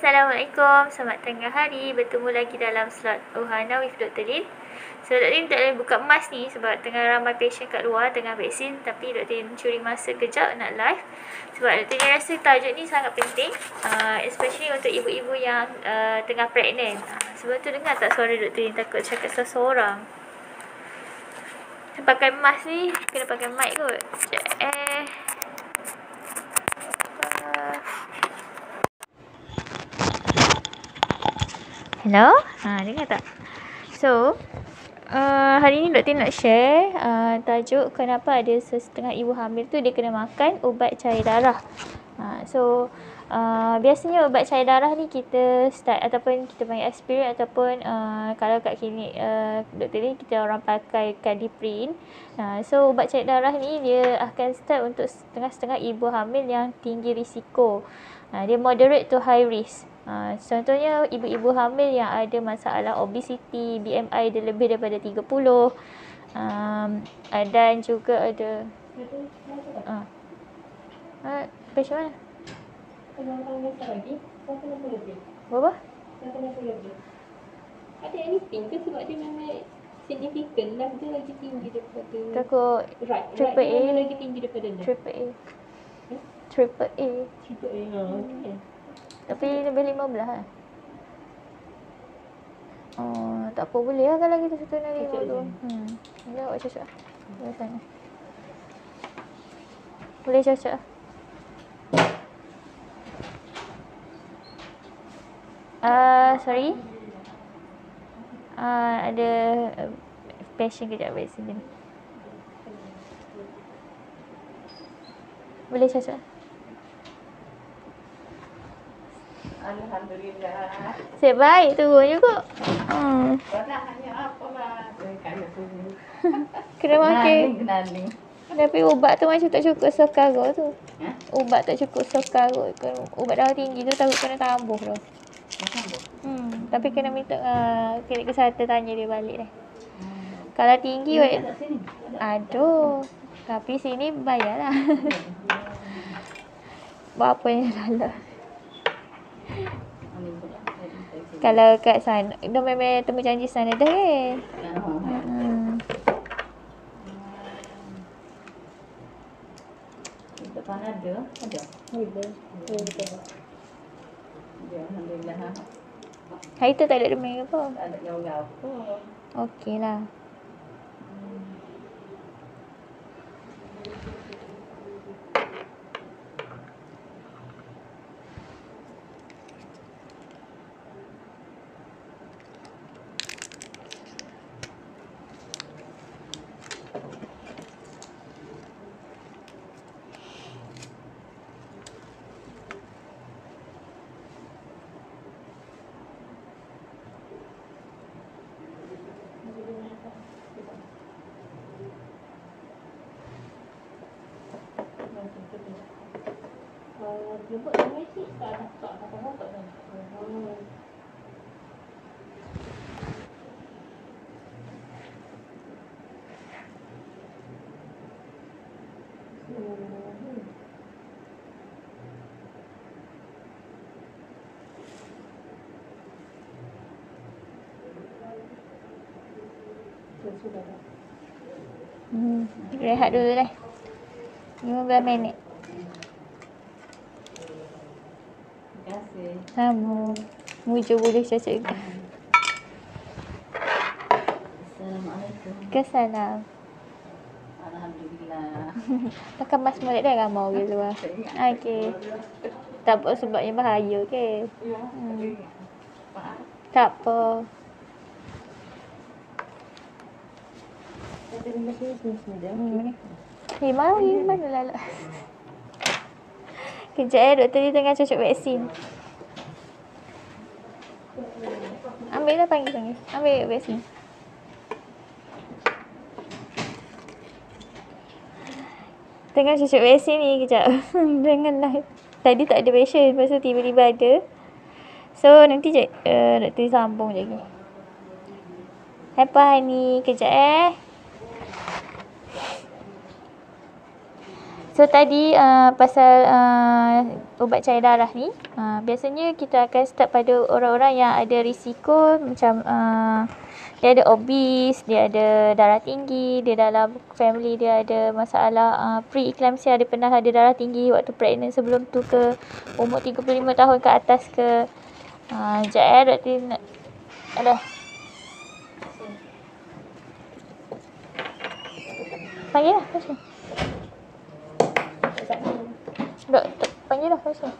Assalamualaikum, selamat tengah hari. Bertemu lagi dalam slot Ohana with Dr. Lin. So, Dr. Lin tak boleh buka emas ni sebab tengah ramai patient kat luar tengah vaksin. Tapi Dr. Lin curi masa kejap nak live. Sebab Dr. Lin rasa tajuk ni sangat penting, especially untuk ibu-ibu yang tengah pregnant. Sebab tu dengar tak suara Dr. Lin takut cakap seseorang. Pakai mask ni kena pakai mic kot. Hello? Dengar tak? So, hari ni Dr. nak share tajuk kenapa ada setengah ibu hamil tu dia kena makan ubat cair darah. Biasanya ubat cair darah ni kita start ataupun kita panggil aspirin ataupun kalau kat klinik Dr. ni kita orang pakai Kadiprin. So, ubat cair darah ni dia akan start untuk setengah-setengah ibu hamil yang tinggi risiko. Dia moderate to high risk. Contohnya ibu-ibu hamil yang ada masalah obesity, BMI dia lebih daripada 30, dan juga ada patient mana? Berapa? Ada anything ke sebab dia memang significant lah, dia lagi tinggi daripada Takut triple A lagi tinggi daripada dia. Triple A. Okay. Tapi lebih 15 lah. Tak apa, boleh lah kalau kita satu hari tu. Dia awak cocok lah. Dari sana. Boleh cocok lah. Sorry. Ada patient kejap balik sini. Boleh cocok. Alhamdulillah. Siap baik turun juga. Hanya apa lah. Kena makan. Kenali. Tapi ubat tu macam tak cukup sekarang tu. Ubat tak cukup sekarang. Ubat darah tinggi tu takut kena tambuh tu. Tapi kena minta klinik kesihatan tanya dia balik dah. Kalau tinggi aduh. Tapi sini bayar lah. Berapa yang salah. Kalau kat sana dah memang temu janji sana dah kan. Depan ada. Alhamdulillah. Hari tu tak ada demam ke apa? Tak ada jauh apa. Okey lah. Dia buat dengan cik tak apa-apa. Rehat dulu dah. 15 minit. Terima kasih. Sama. Muju boleh cocok juga. Assalamualaikum. Kesalam. Alhamdulillah. Pakai mask mulut dah ramai orang luar. Okey. Tak apa sebabnya bahaya ke? Tak apa. Mana lalat. Kejap doktor ni tengah cocok vaksin. Ambil lah panggil. Ambil vaksin. Tengah cocok vaksin ni kejap. Jangan live. Tadi tak ada patient. Lepas tu tiba-tiba ada. So nanti doktor sambung lagi. Apa ni? Kejap So tadi pasal ubat cair darah ni, biasanya kita akan start pada orang-orang yang ada risiko macam dia ada obese, dia ada darah tinggi, dia dalam family dia ada masalah pre-eclampsia, dia pernah ada darah tinggi waktu pregnant sebelum tu ke, umur 35 tahun ke atas ke. Sekejap Dr. nak ada. Panggil lah, pasal. Doktor, panggil lah, pasal.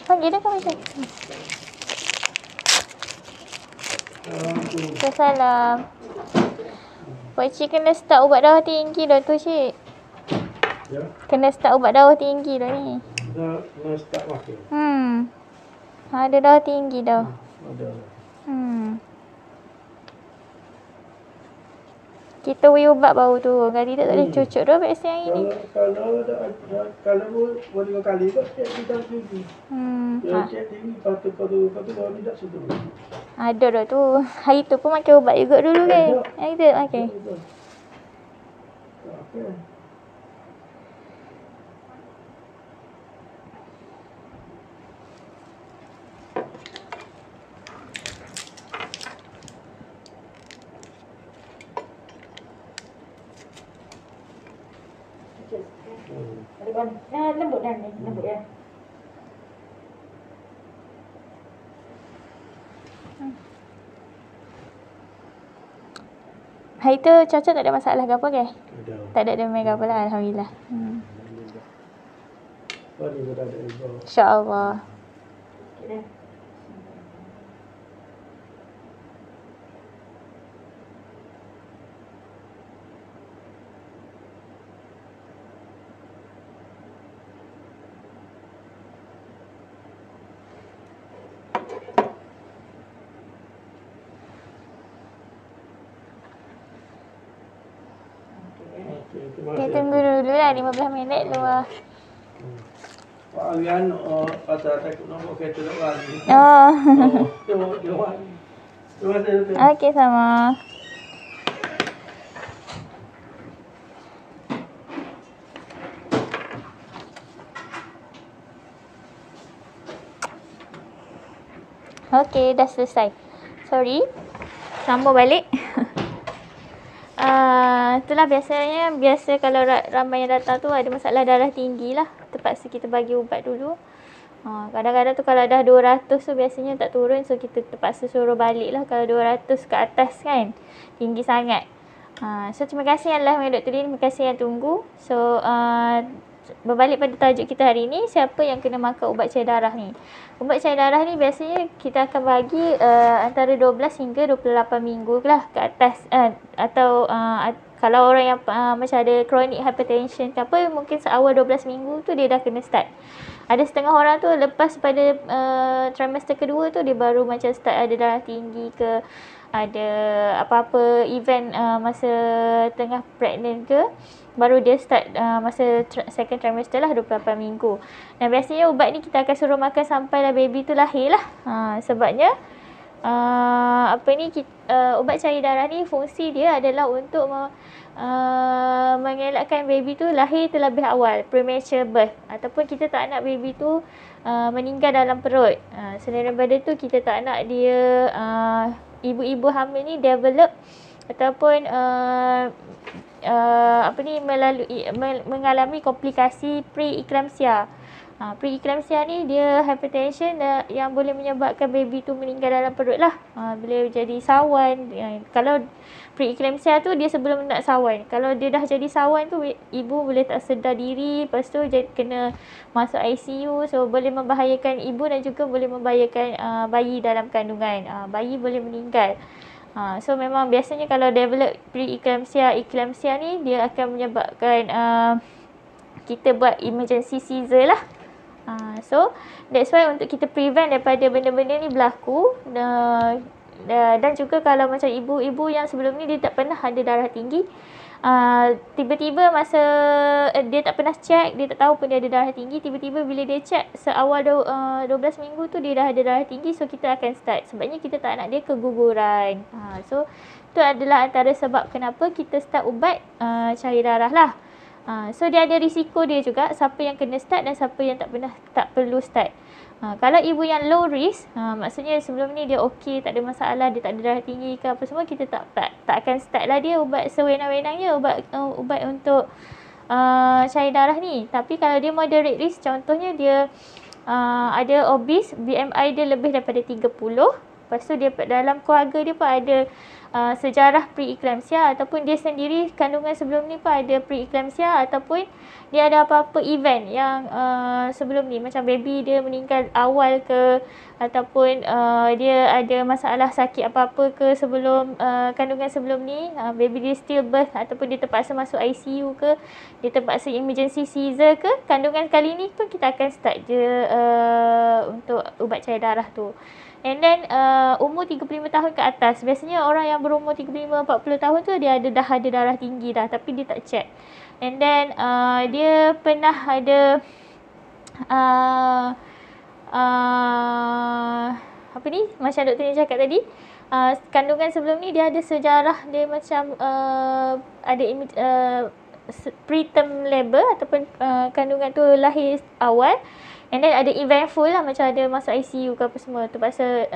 Panggil dah kan, pasal. Assalamualaikum. Pak Cik kena start ubat darah tinggi dah tu, Cik. Ya, Kena start ubat darah tinggi dah ni. dah start makan. Ada darah tinggi dah. Ada. Kita beri ubat baru tu. Kalau tidak tak boleh cucuk dah vaksin yang ini. Kalau boleh 2 kali kot cek kita tinggi. Ya cek tinggi lepas tu baru tidak sudu. Ada dah tu. Hari tu pun makan ubat juga dulu kan. Yang kita makan. Okey. Lembut dah ni. Lembut ya. Hari tu Caca tak ada masalah ke apa ke? Ada. Tak ada demam ke apa lah. Alhamdulillah. Baru kita ada ibu. InsyaAllah. Kita tunggu dulu lah 15 minit luar. Pak Arian pasal takut nombor kereta tak lagi. Terima kasih. Okey, sama. Okey, dah selesai. Sorry. Sambung balik. Itulah biasa kalau ramai yang datang tu ada masalah darah tinggi lah. Terpaksa kita bagi ubat dulu. Kadang-kadang tu kalau dah 200 tu biasanya tak turun. So kita terpaksa suruh balik lah kalau 200 ke atas kan. Tinggi sangat. So terima kasih yang live Dr. Lin. Terima kasih yang tunggu. So berbalik pada tajuk kita hari ni, siapa yang kena makan ubat cair darah ni. Ubat cair darah ni biasanya kita akan bagi antara 12 hingga 28 minggu lah ke atas. Atau kalau orang yang macam ada chronic hypertension ke apa, mungkin seawal 12 minggu tu dia dah kena start. Ada setengah orang tu lepas pada trimester kedua tu dia baru macam start ada darah tinggi ke, ada apa-apa event masa tengah pregnant ke, baru dia start masa second trimester lah 28 minggu. Dan biasanya ubat ni kita akan suruh makan sampailah baby tu lahir lah. Sebabnya ubat cair darah ni fungsi dia adalah untuk mengelakkan baby tu lahir terlebih awal, premature birth, ataupun kita tak nak baby tu meninggal dalam perut. Selain daripada tu kita tak nak dia ibu-ibu hamil ni develop ataupun mengalami komplikasi pre-eclampsia. Pre-eclampsia ni dia hypertension yang boleh menyebabkan baby tu meninggal dalam perut lah. Boleh jadi sawan. Kalau pre-eclampsia tu dia sebelum nak sawan. Kalau dia dah jadi sawan tu ibu boleh tak sedar diri, lepas tu kena masuk ICU. So boleh membahayakan ibu dan juga boleh membahayakan bayi dalam kandungan. Bayi boleh meninggal. So memang biasanya kalau develop pre-eclampsia ni dia akan menyebabkan kita buat emergency seizure lah. So that's why untuk kita prevent daripada benda-benda ni berlaku. Dan juga kalau macam ibu-ibu yang sebelum ni dia tak pernah ada darah tinggi, tiba-tiba masa dia tak pernah check, dia tak tahu pun dia ada darah tinggi, tiba-tiba bila dia check seawal 12 minggu tu dia dah ada darah tinggi, so kita akan start. Sebabnya kita tak nak dia keguguran. So tu adalah antara sebab kenapa kita start ubat cair darah lah. So dia ada risiko dia juga, siapa yang kena start dan siapa yang tak perlu start. Kalau ibu yang low risk, maksudnya sebelum ni dia okey, tak ada masalah, dia tak ada darah tinggi ke apa semua, kita tak akan start lah dia ubat sewenang-wenangnya, ubat untuk cair darah ni. Tapi kalau dia moderate risk, contohnya dia ada obese, BMI dia lebih daripada 30, lepas tu dia dalam keluarga dia pun ada sejarah pre-eclampsia, ataupun dia sendiri kandungan sebelum ni pun ada pre-eclampsia, ataupun dia ada apa-apa event yang sebelum ni, macam baby dia meninggal awal ke, ataupun dia ada masalah sakit apa-apa ke sebelum kandungan sebelum ni, baby dia stillbirth, ataupun dia terpaksa masuk ICU ke, dia terpaksa emergency caesar ke, kandungan kali ni pun kita akan start je untuk ubat cair darah tu. And then umur 35 tahun ke atas, biasanya orang yang berumur 35-40 tahun tu dia dah ada darah tinggi dah, tapi dia tak check. And then dia pernah ada apa ni, macam doktor ni cakap tadi, kandungan sebelum ni dia ada sejarah, dia macam ada preterm labor, ataupun kandungan tu lahir awal. And then ada eventful lah, macam ada masuk ICU ke apa semua, terpaksa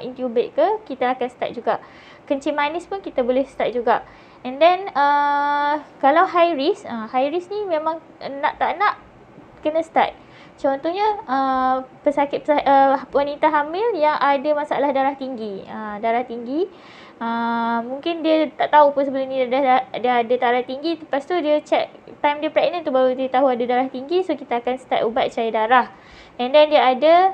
intubate ke, kita akan start juga. Kencing manis pun kita boleh start juga. And then kalau high risk ni memang tak nak kena start. Contohnya pesakit wanita hamil yang ada masalah darah tinggi. Mungkin dia tak tahu pun sebelum ni dia ada darah tinggi, lepas tu dia check time dia pregnant tu baru dia tahu ada darah tinggi, so kita akan start ubat cair darah. And then dia ada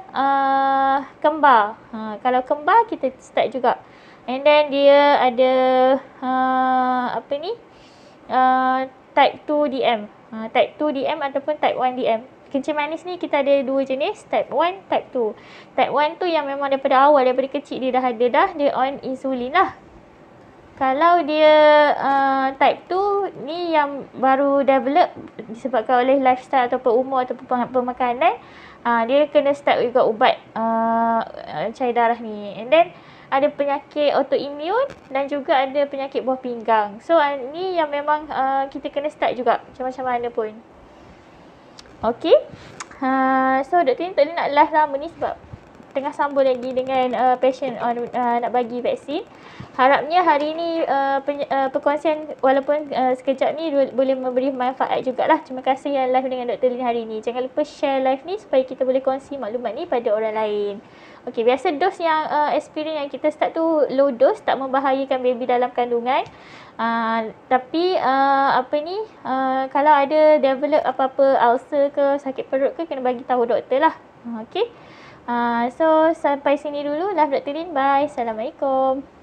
kembar. Kalau kembar kita start juga. And then dia ada type 2 DM. Type 2 DM ataupun type 1 DM. Kencing manis ni kita ada dua jenis, type 1, type 2. Type 1 tu yang memang daripada awal, daripada kecil dia dah ada dia on insulin lah. Kalau dia type 2 ni yang baru develop disebabkan oleh lifestyle ataupun umur ataupun pemakanan, dia kena start juga ubat cair darah ni. And then ada penyakit autoimmune dan juga ada penyakit buah pinggang. So ni yang memang kita kena start juga macam mana pun. Okay. So doktor ni tak nak live lama ni sebab tengah sambung lagi dengan patient nak bagi vaksin. Harapnya hari ni perkongsian walaupun sekejap ni boleh memberi manfaat jugalah. Terima kasih yang live dengan Dr. Lin hari ni. Jangan lupa share live ni supaya kita boleh kongsi maklumat ni pada orang lain. Okey, biasa dos yang aspirin yang kita start tu low dose, tak membahayakan baby dalam kandungan. Tapi kalau ada develop apa-apa ulcer ke, sakit perut ke, kena bagi tahu doktor lah. Okey. So sampai sini dulu live Dr. Lin. Bye. Assalamualaikum.